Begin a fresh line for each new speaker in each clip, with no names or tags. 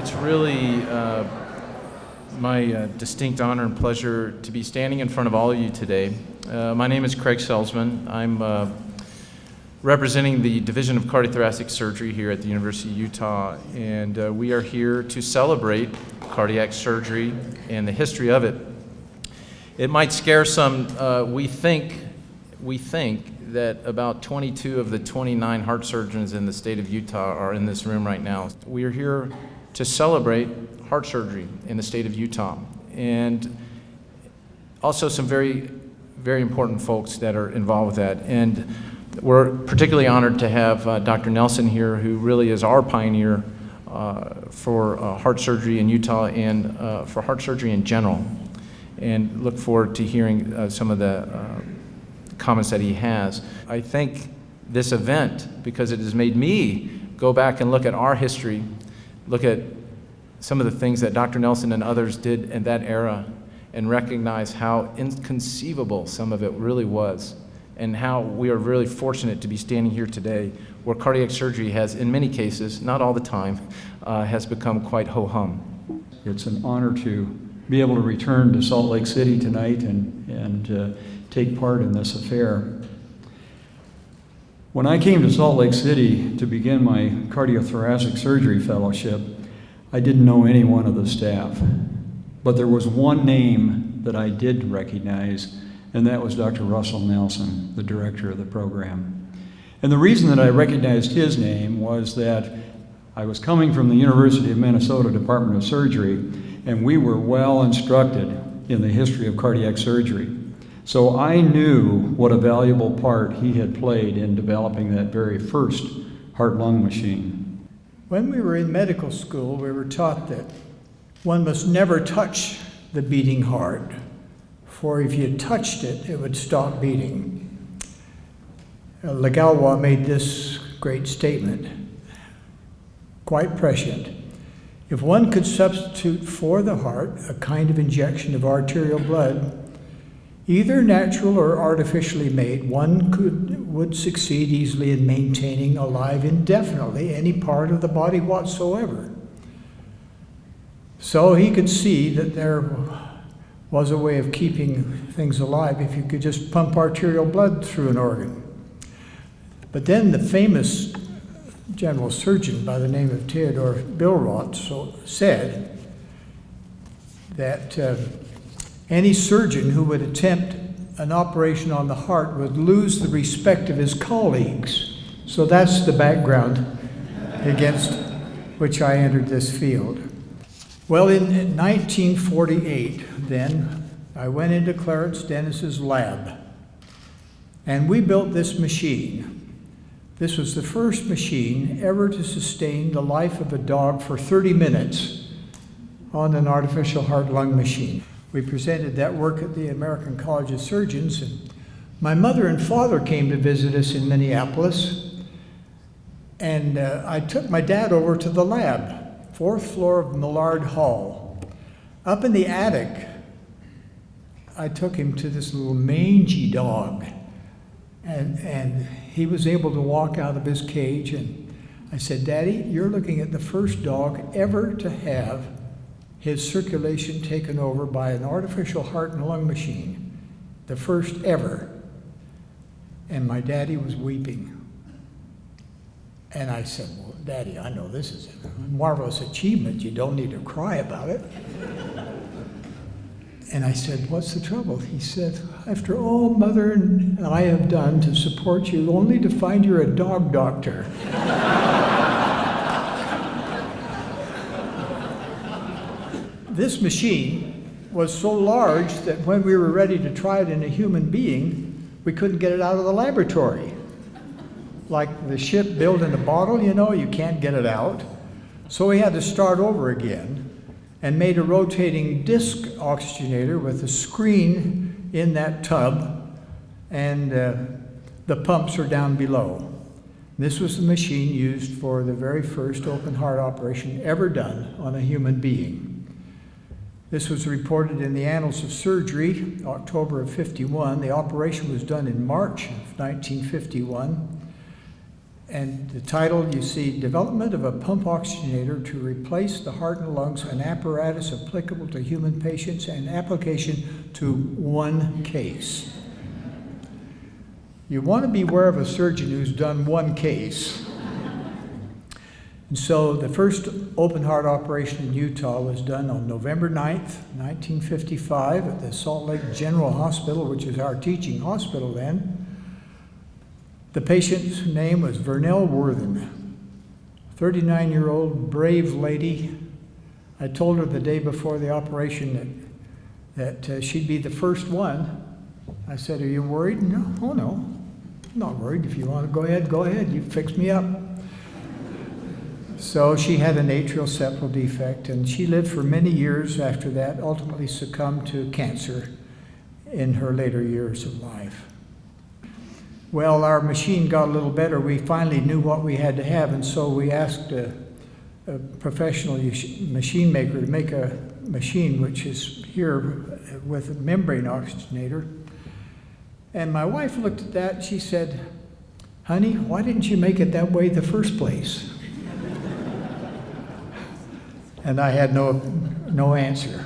It's really my distinct honor and pleasure to be standing in front of all of you today. My name is Craig Salzman. I'm representing the Division of Cardiothoracic Surgery here at the University of Utah, and we are here to celebrate cardiac surgery and the history of it. It might scare some. We think that about 22 of the 29 heart surgeons in the state of Utah are in this room right now. We are here to celebrate heart surgery in the state of Utah, and also some very, very important folks that are involved with that. And we're particularly honored to have Dr. Nelson here, who really is our pioneer for heart surgery in Utah and for heart surgery in general. And look forward to hearing some of the comments that he has. I think this event, because it has made me go back and look at our history, look at some of the things that Dr. Nelson and others did in that era, and recognize how inconceivable some of it really was, and how we are really fortunate to be standing here today where cardiac surgery has, in many cases, not all the time, has become quite ho-hum.
It's an honor to be able to return to Salt Lake City tonight and take part in this affair. When I came to Salt Lake City to begin my cardiothoracic surgery fellowship, I didn't know any one of the staff, but there was one name that I did recognize, and that was Dr. Russell Nelson, the director of the program. And the reason that I recognized his name was that I was coming from the University of Minnesota Department of Surgery, and we were well instructed in the history of cardiac surgery. So I knew what a valuable part he had played in developing that very first heart-lung machine.
When we were in medical school, we were taught that one must never touch the beating heart, for if you touched it, it would stop beating. Legalwa made this great statement, quite prescient. If one could substitute for the heart a kind of injection of arterial blood, either natural or artificially made, one would succeed easily in maintaining alive indefinitely any part of the body whatsoever. So he could see that there was a way of keeping things alive if you could just pump arterial blood through an organ. But then the famous general surgeon by the name of Theodor Billroth said that any surgeon who would attempt an operation on the heart would lose the respect of his colleagues. So that's the background against which I entered this field. Well, in 1948, then, I went into Clarence Dennis's lab, and we built this machine. This was the first machine ever to sustain the life of a dog for 30 minutes on an artificial heart-lung machine. We presented that work at the American College of Surgeons, and my mother and father came to visit us in Minneapolis, and I took my dad over to the lab, 4th floor of Millard Hall. Up in the attic, I took him to this little mangy dog, and he was able to walk out of his cage, and I said, "Daddy, you're looking at the first dog ever to have his circulation taken over by an artificial heart and lung machine, the first ever." And my daddy was weeping. And I said, "Well, Daddy, I know this is a marvelous achievement. You don't need to cry about it." And I said, "What's the trouble?" He said, "After all Mother and I have done to support you, only to find you're a dog doctor." This machine was so large that when we were ready to try it in a human being, we couldn't get it out of the laboratory. Like the ship built in a bottle, you can't get it out. So we had to start over again and made a rotating disc oxygenator with a screen in that tub, and the pumps are down below. This was the machine used for the very first open heart operation ever done on a human being. This was reported in the Annals of Surgery, October of '51. The operation was done in March of 1951. And the title, you see, Development of a Pump Oxygenator to Replace the Heart and Lungs, an apparatus applicable to human patients and application to one case. You want to beware of a surgeon who's done one case. And so the first open heart operation in Utah was done on November 9th, 1955 at the Salt Lake General Hospital, which is our teaching hospital then. The patient's name was Vernell Worthen, 39-year-old brave lady. I told her the day before the operation that she'd be the first one. I said, "Are you worried?" "No, oh no, I'm not worried. If you want to go ahead, go ahead. You fix me up." So she had an atrial septal defect, and she lived for many years after that, ultimately succumbed to cancer in her later years of life. Well, our machine got a little better. We finally knew what we had to have, and so we asked a professional machine maker to make a machine which is here with a membrane oxygenator. And my wife looked at that and she said, "Honey, why didn't you make it that way the first place?" And I had no answer.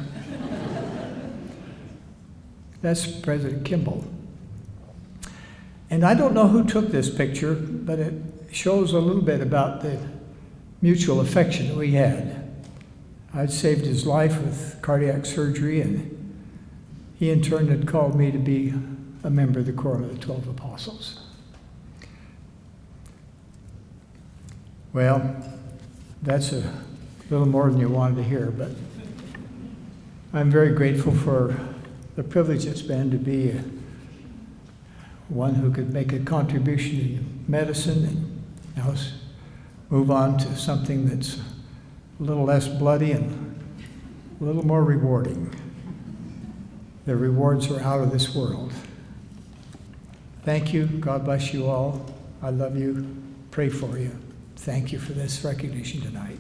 That's President Kimball. And I don't know who took this picture, but it shows a little bit about the mutual affection that we had. I'd saved his life with cardiac surgery, and he in turn had called me to be a member of the Quorum of the 12 Apostles. Well, that's a little more than you wanted to hear, but I'm very grateful for the privilege it's been to be one who could make a contribution in medicine and now move on to something that's a little less bloody and a little more rewarding. The rewards are out of this world. Thank you. God bless you all. I love you. Pray for you. Thank you for this recognition tonight.